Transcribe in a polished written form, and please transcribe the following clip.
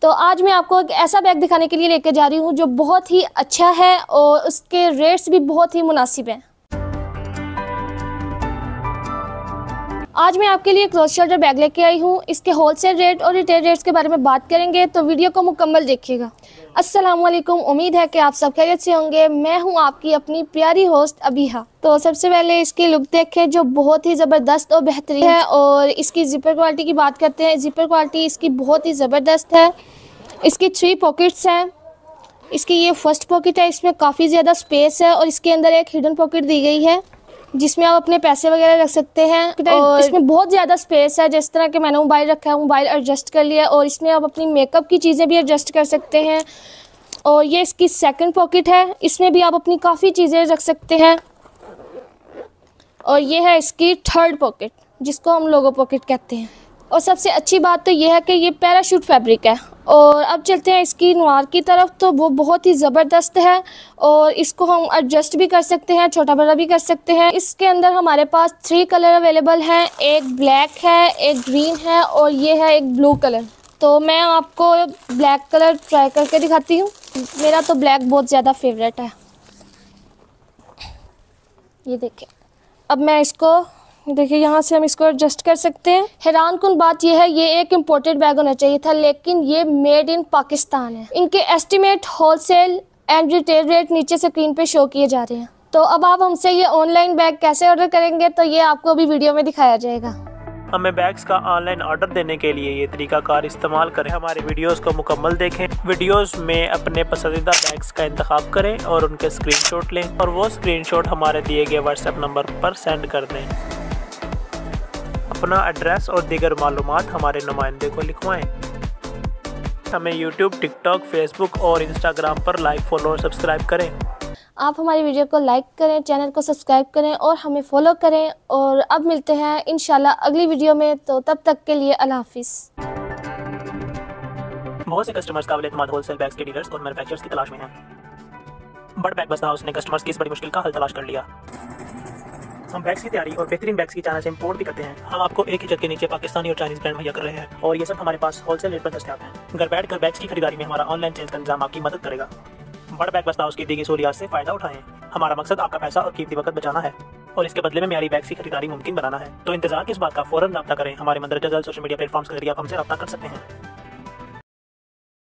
तो आज मैं आपको एक ऐसा बैग दिखाने के लिए लेकर जा रही हूँ जो बहुत ही अच्छा है और उसके रेट्स भी बहुत ही मुनासिब हैं। आज मैं आपके लिए क्लोज शोल्डर बैग लेके आई हूँ। इसके होलसेल रेट और रिटेल रेट्स के बारे में बात करेंगे, तो वीडियो को मुकम्मल देखिएगा। अस्सलाम वालेकुम, उम्मीद है कि आप सब खैरियत से होंगे। मैं हूँ आपकी अपनी प्यारी होस्ट अबीहा। तो सबसे पहले इसकी लुक देखें जो बहुत ही ज़बरदस्त और बेहतरीन है। और इसकी ज़िपर क्वालिटी की बात करते हैं। ज़िपर क्वालिटी इसकी बहुत ही ज़बरदस्त है। इसकी 3 पॉकेट्स हैं। इसकी ये फर्स्ट पॉकेट है, इसमें काफ़ी ज़्यादा स्पेस है और इसके अंदर एक हिडन पॉकेट दी गई है जिसमें आप अपने पैसे वगैरह रख सकते हैं। और इसमें बहुत ज़्यादा स्पेस है, जिस तरह के मैंने मोबाइल रखा है, मोबाइल एडजस्ट कर लिया और इसमें आप अपनी मेकअप की चीज़ें भी एडजस्ट कर सकते हैं। और ये इसकी सेकंड पॉकेट है, इसमें भी आप अपनी काफ़ी चीज़ें रख सकते हैं। और ये है इसकी थर्ड पॉकेट जिसको हम लोगो पॉकेट कहते हैं। और सबसे अच्छी बात तो ये है कि ये पैराशूट फैब्रिक है। और अब चलते हैं इसकी नवार की तरफ, तो वो बहुत ही ज़बरदस्त है और इसको हम एडजस्ट भी कर सकते हैं, छोटा बड़ा भी कर सकते हैं। इसके अंदर हमारे पास 3 कलर अवेलेबल हैं, एक ब्लैक है, एक ग्रीन है और ये है एक ब्लू कलर। तो मैं आपको ब्लैक कलर ट्राई करके दिखाती हूँ। मेरा तो ब्लैक बहुत ज़्यादा फेवरेट है। ये देखें, अब मैं इसको देखिए यहाँ से हम इसको एडजस्ट कर सकते हैं। हैरान कुन बात यह है, ये एक इम्पोर्टेड बैग होना चाहिए था, लेकिन ये मेड इन पाकिस्तान है। इनके estimate wholesale and retail rate नीचे स्क्रीन पे शो किए जा रहे हैं। तो अब आप हमसे ये ऑनलाइन बैग कैसे ऑर्डर करेंगे, तो ये आपको अभी वीडियो में दिखाया जाएगा। हमें बैग्स का ऑनलाइन ऑर्डर देने के लिए ये तरीकाकार इस्तेमाल करें। हमारे वीडियोस को मुकम्मल देखें, वीडियोस में अपने पसंदीदा बैग्स का इंतखाब करें और उनके स्क्रीनशॉट लें और वो स्क्रीनशॉट हमारे दिए गए व्हाट्सएप नंबर पर सेंड कर दें। अपना एड्रेस और दीगर मालूमात हमारे नुमाइंदे को लिखवाएं। हमें यूट्यूब, टिकटॉक, फेसबुक और इंस्टाग्राम पर लाइक, फॉलो और सब्सक्राइब करें। आप हमारी वीडियो को लाइक करें, चैनल को सब्सक्राइब करें और हमें फॉलो करें। और अब मिलते हैं इंशाल्लाह अगली वीडियो में, तो तब तक के लिए अल्लाह हाफिज़। बहुत से कस्टमर्स काबिल एतमाद होलसेल बैग्स के डीलर्स और मैन्युफैक्चरर्स की तलाश में हैं। बड़ बैग बस्ता हाउस ने कस्टमर्स की इस बड़ी मुश्किल का हल तलाश कर लिया। हम बैग्स की तैयारी और बेहतरीन बैग्स की चाइना से इंपोर्ट भी करते हैं। हम आपको एक ही छत के नीचे पाकिस्तानी और चाइनीज ब्रांड मुहैया कर रहे हैं और ये सब हमारे पास होलसेल रेट पर दस्तयाब हैं। घर बैठ कर बैग्स की खरीदारी में हमारा ऑनलाइन सेल्स का इंतजाम आपकी मदद करेगा। बड़ बैग बस्ता हाउस की दी गई सहूलियात से फायदा उठाएं। हमारा मकसद आपका पैसा और कीमती वक्त बचाना है और इसके बदले में म्यारी बैग्स की खरीदारी मुमकिन बनाना है। तो इंतजार किस बात का, फौरन रब्ता करें। हमारे मंदरजा जल्द सोशल मीडिया प्लेटफॉर्म्स के जरिए आप हमसे रब्ता कर सकते हैं।